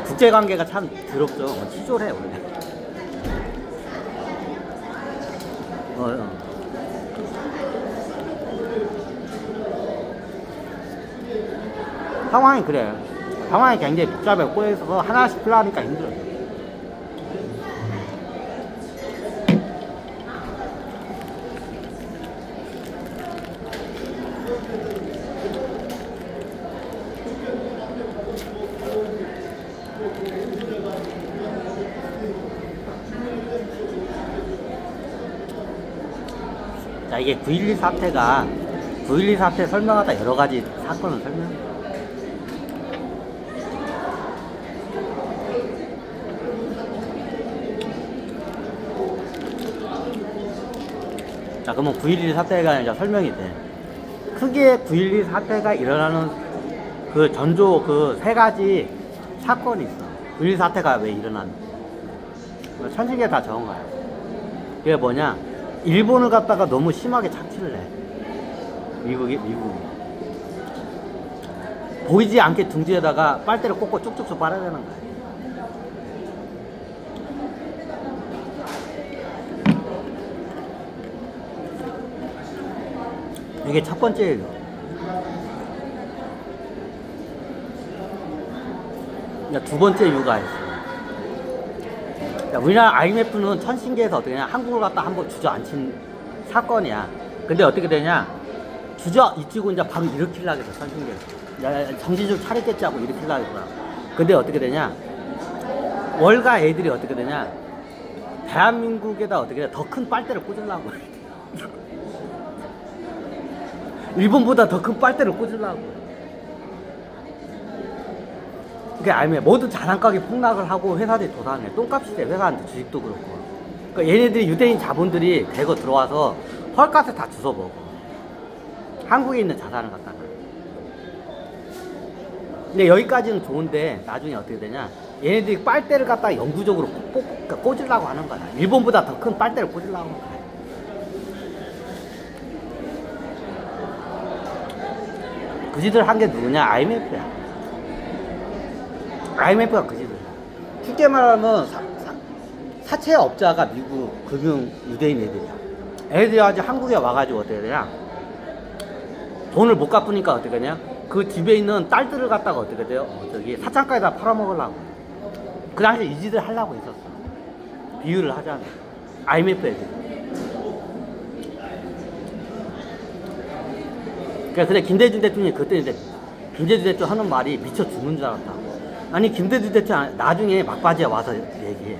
국제관계가 참 더럽죠. 치졸해 원래. 상황이 그래. 상황이 굉장히 복잡해 꼬여있어서 하나씩 풀려니까 힘들어요. 자, 이게 9.12 사태가 9.12 사태 설명하다 여러가지 사건을 설명해. 자, 그러면 9.12 사태가 이제 설명이 돼. 크게 9.12 사태가 일어나는 그 전조 그 세 가지 사건이 있어. 9.12 사태가 왜 일어났는지. 천신계에 다 적은 거야. 그게 뭐냐? 일본을 갖다가 너무 심하게 착취를 해. 미국이. 보이지 않게 둥지에다가 빨대를 꽂고 쭉쭉쭉 빨아야 되는 거야. 이게 첫 번째예요. 두 번째 이유가 있어요. 우리나라 IMF는 천신계에서 어떻게 되냐, 한국을 갖다 한번 주저앉힌 사건이야. 근데 어떻게 되냐, 주저앉히고 이제 바로 일으키려고 했어. 천신계에서 정신 좀 차렸겠지 하고 일으키려고 했어. 근데 어떻게 되냐, 월가 애들이 어떻게 되냐, 대한민국에다 어떻게 되냐, 더 큰 빨대를 꽂으려고 일본보다 더 큰 빨대를 꽂으려고. 그게 아니면 모든 자산가격이 폭락을 하고 회사들이 도산해. 똥값이 돼. 회사한테 주식도 그렇고. 그러니까 얘네들이 유대인 자본들이 대거 들어와서 헐값에 다 주워 먹어. 한국에 있는 자산을 갖다가. 근데 여기까지는 좋은데 나중에 어떻게 되냐, 얘네들이 빨대를 갖다가 영구적으로 꽂으려고 하는 거야. 일본보다 더 큰 빨대를 꽂으려고 하는 거야. 그 짓을 한 게 누구냐? IMF야. IMF가 그 짓을. 쉽게 말하면 사채업자가 미국 금융 유대인 애들이야. 애들이 아직 한국에 와가지고 어떻게 되냐, 돈을 못 갚으니까 어떻게 되냐, 그 집에 있는 딸들을 갖다가 어떻게 돼요? 저기 사창가에다 팔아먹으려고. 그 당시에 이 짓을 하려고 있었어. 비유를 하자면 IMF 애들. 근데 김대중 대통령이 그때 이제 김대중 대통령 하는 말이 미쳐 죽는 줄 알았다고. 아니, 김대중 대통령 나중에 막바지에 와서 얘기해.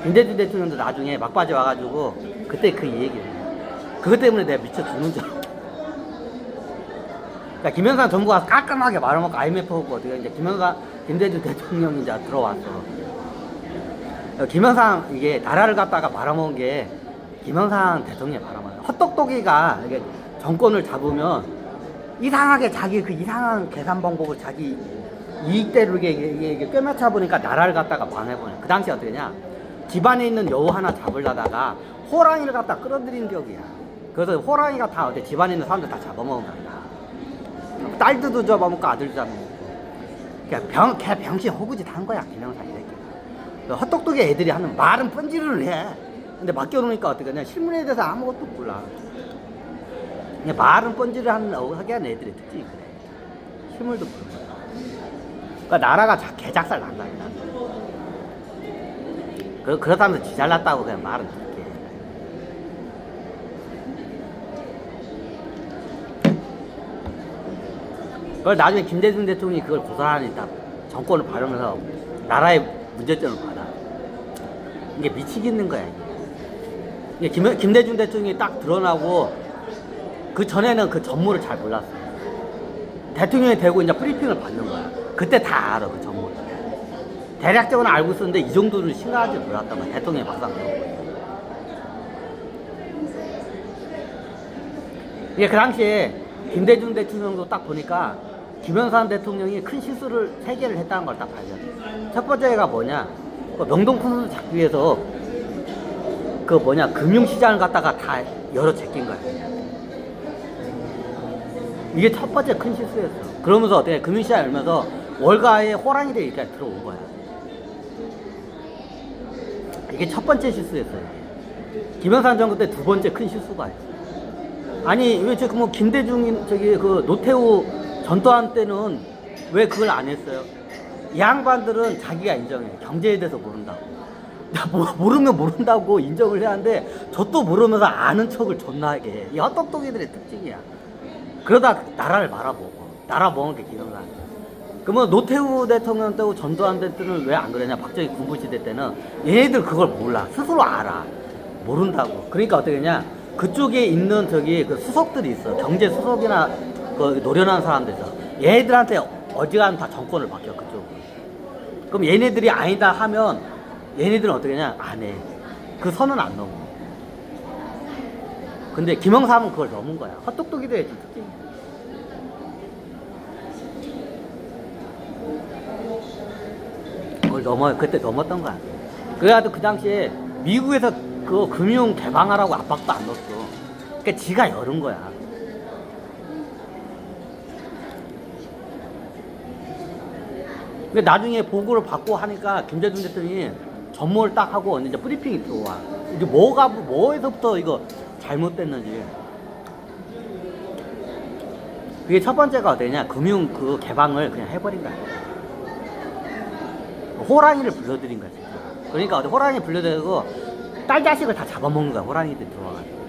김대중 대통령도 나중에 막바지에 와가지고 그때 그 얘기를 해. 그것 때문에 내가 미쳐 죽는 줄 알았다. 그러니까 김영삼 정부가 깔끔하게 말아먹고 IMF 하고 어떻게 이제 김대중 대통령이 이제 들어왔어. 김영삼 이게 나라를 갖다가 말아먹은 게 김영삼 대통령이 말아먹어. 헛똑똑이가 이게 정권을 잡으면 이상하게 자기 그 이상한 계산 방법을 자기 이익대로 이게 꿰맞춰 보니까 나라를 갖다가 망해버려. 그 당시에 어떻게 했냐, 집안에 있는 여우 하나 잡으려다가 호랑이를 갖다 끌어들인 격이야. 그래서 호랑이가 다 어때 집안에 있는 사람들 다 잡아먹은 거야. 딸들도 잡아먹고 아들도 잡아먹고. 그냥 걔 병신 호구짓 한 거야, 김영삼 이 새끼가. 헛똑똑이 애들이 하는 말은 뻔질을 해. 근데 맡겨놓으니까 어떻게 하냐, 실문에 대해서 아무것도 몰라. 말은 뻔질을 하게 하는 애들의 특징이 그래. 실물도 모르고. 그러니까 나라가 개작살 난다. 그렇다면서 지 잘났다고 그냥 말은 듣게. 그걸 나중에 김대중 대통령이 그걸 고사하니까 정권을 바르면서 나라의 문제점을 받아. 이게 미치겠는 거야, 이게. 김대중 대통령이 딱 드러나고 그 전에는 그 전무를 잘 몰랐어. 대통령이 되고 이제 브리핑을 받는 거야. 그때 다 알아, 그 전무를. 대략적으로 알고 있었는데 이 정도는 심각한지 몰랐단 말이야. 대통령이 막상 되고. 이게 그 당시에 김대중 대통령도 딱 보니까 김영삼 대통령이 큰 실수를 3개를 했다는 걸 딱 발견해. 첫 번째가 뭐냐, 명동 콘서트 잡기 위해서 금융시장을 갖다가 다 열어 제낀 거야. 이게 첫 번째 큰 실수였어. 그러면서 어떻게 금융시장 열면서 월가에 호랑이들이 이렇게 들어온 거야. 이게 첫 번째 실수였어요. 김영삼 정부 때 두 번째 큰 실수가 있어요. 아니 왜 지금 뭐 김대중 저기 그 노태우 전두환 때는 왜 그걸 안 했어요? 이 양반들은 자기가 인정해. 경제에 대해서 모른다고. 모르면 모른다고 인정을 해야 하는데 저 또 모르면서 아는 척을 존나 하게 해. 이 헛똑똑이들의 특징이야. 그러다 나라를 말아먹어. 나라 먹은 게 김영삼. 그러면 노태우 대통령 때고 전두환 대통령은 왜 안 그러냐? 박정희 군부시대 때는 얘네들 그걸 몰라. 스스로 알아. 모른다고. 그러니까 어떻게 했냐? 그쪽에 있는 저기 그 수석들이 있어. 경제 수석이나 그 노련한 사람들 있어. 얘네들한테 어지간하면 다 정권을 맡겨 그쪽. 그럼 얘네들이 아니다 하면 얘네들은 어떻게 하냐? 안 해. 그 선은 안 넘어. 근데 김영삼은 그걸 넘은 거야. 헛똑똑이들의 특징이야. 그걸 넘어요. 그때 넘었던 거야. 그래가지고 그 당시에 미국에서 그 금융 개방하라고 압박도 안 넣었어. 그러니까 지가 열은 거야. 근데 나중에 보고를 받고 하니까 김대중 대통령이 전모를 딱 하고 이제 브리핑이 들어와. 이제 뭐에서부터 이거 잘못됐는지. 그게 첫 번째가 어떠냐? 금융 그 개방을 그냥 해버린 거야. 호랑이를 불러들인 거야. 진짜. 그러니까 호랑이 불러들이고 딸 자식을 다 잡아먹는 거야. 호랑이들 들어와가지고.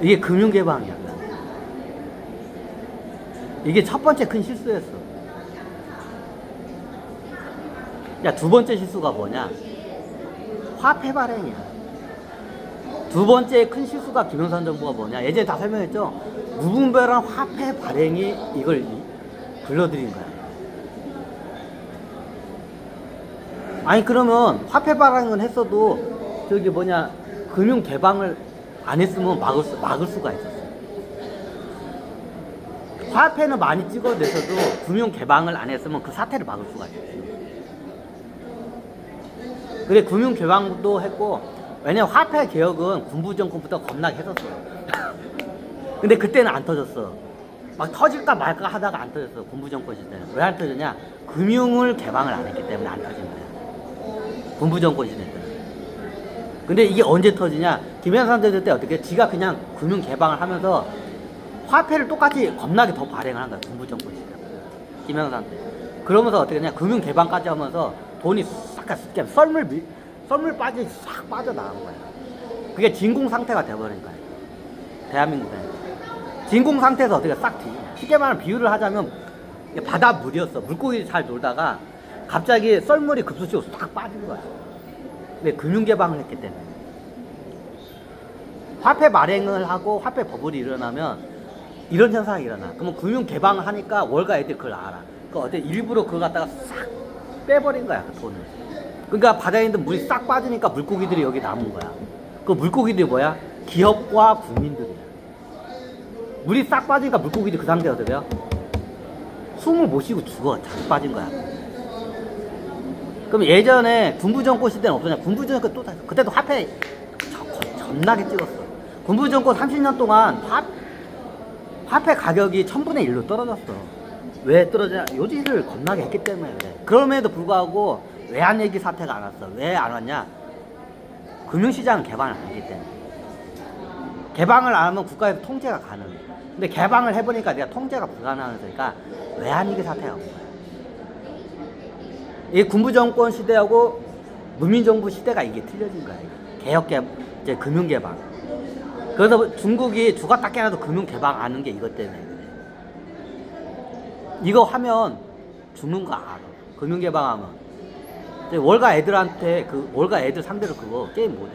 이게 금융 개방이야. 이게 첫 번째 큰 실수였어. 야, 두 번째 실수가 뭐냐? 화폐 발행이야. 두 번째 큰 실수가 김영삼 정부가 뭐냐? 예전에 다 설명했죠? 무분별한 화폐 발행이 이걸 불러들인 거야. 아니 그러면 화폐 발행은 했어도 저기 뭐냐 금융 개방을 안 했으면 막을 수가 있었어. 화폐는 많이 찍어내서도 금융 개방을 안 했으면 그 사태를 막을 수가 있었어. 그래 금융 개방도 했고 왜냐면 화폐 개혁은 군부 정권부터 겁나게 했었어요. 근데 그때는 안 터졌어. 막 터질까 말까 하다가 안 터졌어. 군부 정권 시대는. 왜 안 터졌냐? 금융을 개방을 안 했기 때문에 안 터진 거야. 군부 정권 시대 때는. 근데 이게 언제 터지냐? 김영삼 대통령 때 어떻게 지가 그냥 금융 개방을 하면서 화폐를 똑같이 겁나게 더 발행을 한 거야. 군부 정권 시대. 김영삼 때. 그러면서 어떻게 했냐? 금융 개방까지 하면서 돈이 싹 썰물 빠지 싹 빠져나간 거야. 그게 진공 상태가 돼버린 거야. 대한민국에. 진공 상태에서 어떻게 싹 뒤. 쉽게 말하면 비유를 하자면 바닷물이었어. 물고기 잘 놀다가 갑자기 썰물이 급수적으로 싹 빠진 거야. 근데 금융 개방을 했기 때문에. 화폐 발행을 하고 화폐 버블이 일어나면 이런 현상이 일어나. 그러면 금융 개방을 하니까 월가 애들이 그걸 알아. 그 어때 일부러 그걸 갖다가 싹 빼버린 거야, 그 돈을. 그러니까 바다에 있는 물이 싹 빠지니까 물고기들이 여기 남은 거야. 그 물고기들이 뭐야? 기업과 국민들이야. 물이 싹 빠지니까 물고기들이 그 상태가 어때요? 숨을 못 쉬고 죽어. 잘 빠진 거야. 그럼 예전에 군부 정권 시대는 없었냐? 군부 정권 또 그때도 화폐 존나게 찍었어. 군부 정권 30년 동안 화폐 가격이 1000분의 1로 떨어졌어. 왜 떨어지냐? 요지를 겁나게 했기 때문에 그래. 그럼에도 불구하고 외환위기 사태가 안 왔어. 왜 안 왔냐? 금융시장은 개방을 안 했기 때문에. 개방을 안 하면 국가에서 통제가 가능해. 근데 개방을 해보니까 내가 통제가 불가능하니까 외환위기 사태가 온 거야. 이 군부정권 시대하고 문민정부 시대가 이게 틀려진 거야. 이제 금융개방. 그래서 중국이 죽었다 깨나도 금융개방 하는 게 이것 때문에 그래. 이거 하면 죽는 거 알아. 금융개방하면. 월가 애들한테 월가 애들 상대로 그거 게임 못해.